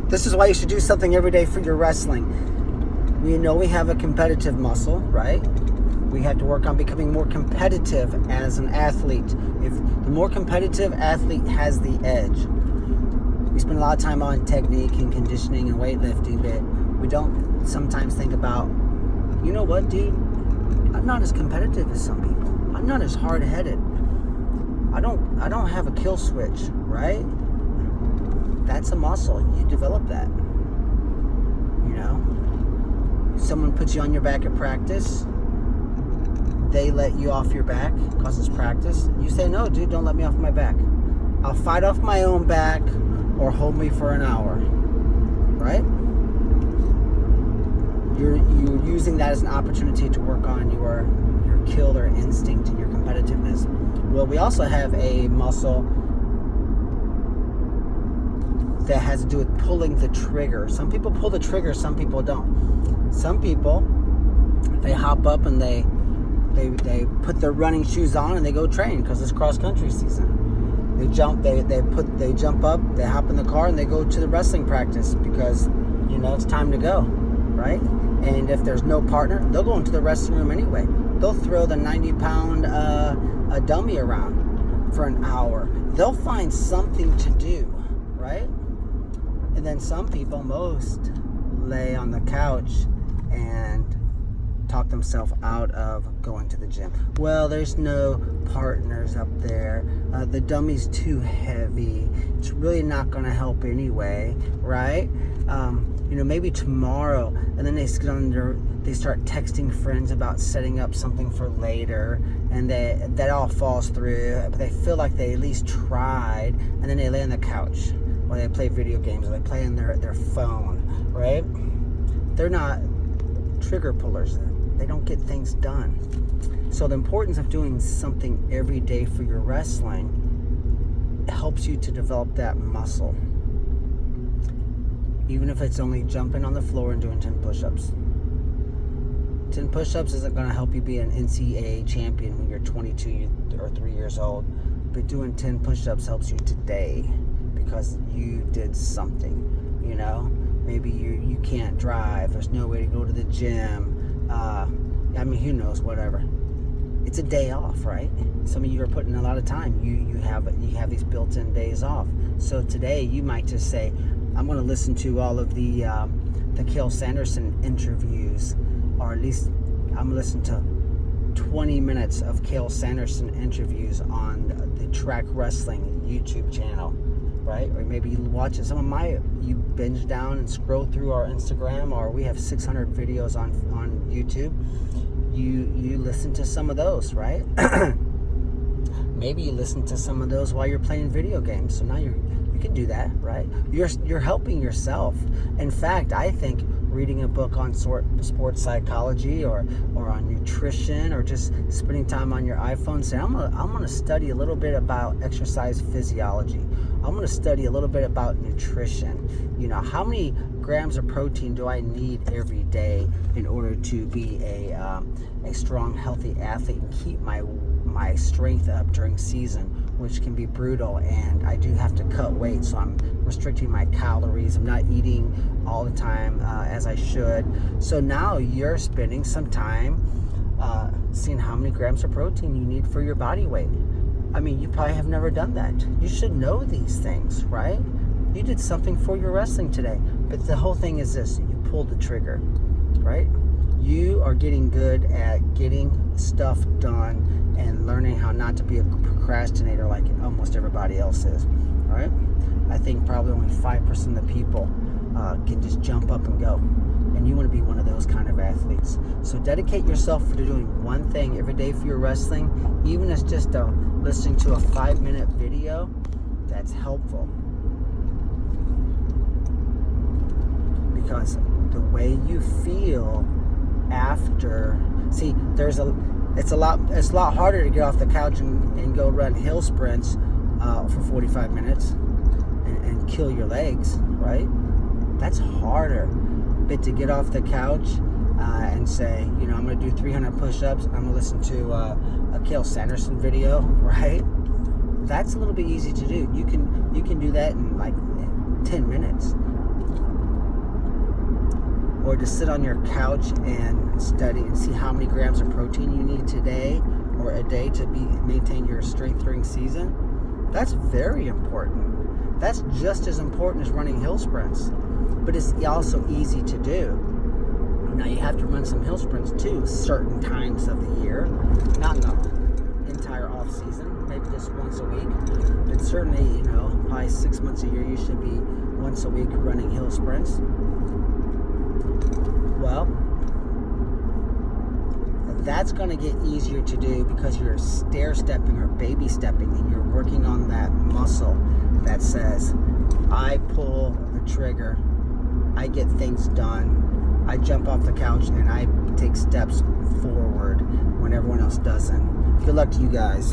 This is why you should do something every day for your wrestling. We know we have a competitive muscle, right? We have to work on becoming more competitive as an athlete. If the more competitive athlete has the edge. We spend a lot of time on technique and conditioning and weightlifting, but we don't sometimes think about, you know what, dude? I'm not as competitive as some people. I'm not as hard-headed. I don't have a kill switch, right? That's a muscle. You develop that. You know? Someone puts you on your back at practice. They let you off your back because it's practice. You say, no, dude, don't let me off my back. I'll fight off my own back or hold me for an hour. Right? You're using that as an opportunity to work on your killer instinct and your competitiveness. Well, we also have a muscle that has to do with pulling the trigger. Some people pull the trigger, some people don't. Some people, they hop up and they put their running shoes on and they go train because it's cross country season. They jump up, they hop in the car and they go to the wrestling practice because, you know, it's time to go, right? And if there's no partner, they'll go into the wrestling room anyway. They'll throw the 90-pound a dummy around for an hour. They'll find something to do, right? And then some people, most, lay on the couch and talk themselves out of going to the gym. Well, there's no partners up there. The dummy's too heavy. It's really not going to help anyway, right? You know, maybe tomorrow, and then they start texting friends about setting up something for later, and that all falls through, but they feel like they at least tried, and then they lay on the couch, or they play video games, or they play on their phone, right? They're not trigger pullers. They don't get things done. So the importance of doing something every day for your wrestling helps you to develop that muscle. Even if it's only jumping on the floor and doing 10 push-ups. 10 push-ups isn't going to help you be an NCAA champion when you're 22 or 3 years old. But doing 10 push-ups helps you today because you did something, you know? Maybe you can't drive. There's no way to go to the gym. I mean, who knows, whatever. It's a day off, right? Some of you are putting a lot of time. You have these built-in days off. So today you might just say, I'm going to listen to all of the Cael Sanderson interviews, or at least I'm going to listen to 20 minutes of Cael Sanderson interviews on the Track Wrestling YouTube channel, right? Or maybe you watch you binge down and scroll through our Instagram, or we have 600 videos on YouTube. You listen to some of those, right? Maybe you listen to some of those while you're playing video games. So now you can do that, right? You're helping yourself. In fact, I think reading a book on sports psychology or on nutrition, or just spending time on your iPhone, say, I'm gonna study a little bit about exercise physiology. I'm gonna study a little bit about nutrition. You know, how many grams of protein do I need every day in order to be a strong, healthy athlete and keep my strength up during season, which can be brutal, and I do have to cut weight, so I'm restricting my calories. I'm not eating all the time as I should. So now you're spending some time seeing how many grams of protein you need for your body weight. I mean, you probably have never done that. You should know these things, right? You did something for your wrestling today, but the whole thing is this: you pulled the trigger, right? You are getting good at getting stuff done and learning how not to be a procrastinator like almost everybody else is, all right? I think probably only 5% of the people can just jump up and go, and you want to be one of those kind of athletes. So dedicate yourself to doing one thing every day for your wrestling, even if it's just listening to a 5-minute video. That's helpful, because the way you feel after, see, it's a lot harder to get off the couch and go run hill sprints for 45 minutes and kill your legs, right? That's harder. But to get off the couch and say, you know, I'm going to do 300 push-ups, I'm going to listen to a Cael Sanderson video, right? That's a little bit easy to do. You can do that in like 10 minutes. or to sit on your couch and study and see how many grams of protein you need today or a day to maintain your strength during season, that's very important. That's just as important as running hill sprints, but it's also easy to do. Now you have to run some hill sprints too, certain times of the year, not in the entire off season, maybe just once a week, but certainly, probably 6 months a year you should be once a week running hill sprints. Well, that's going to get easier to do because you're stair-stepping or baby-stepping and you're working on that muscle that says, I pull the trigger, I get things done, I jump off the couch and I take steps forward when everyone else doesn't. Good luck to you guys.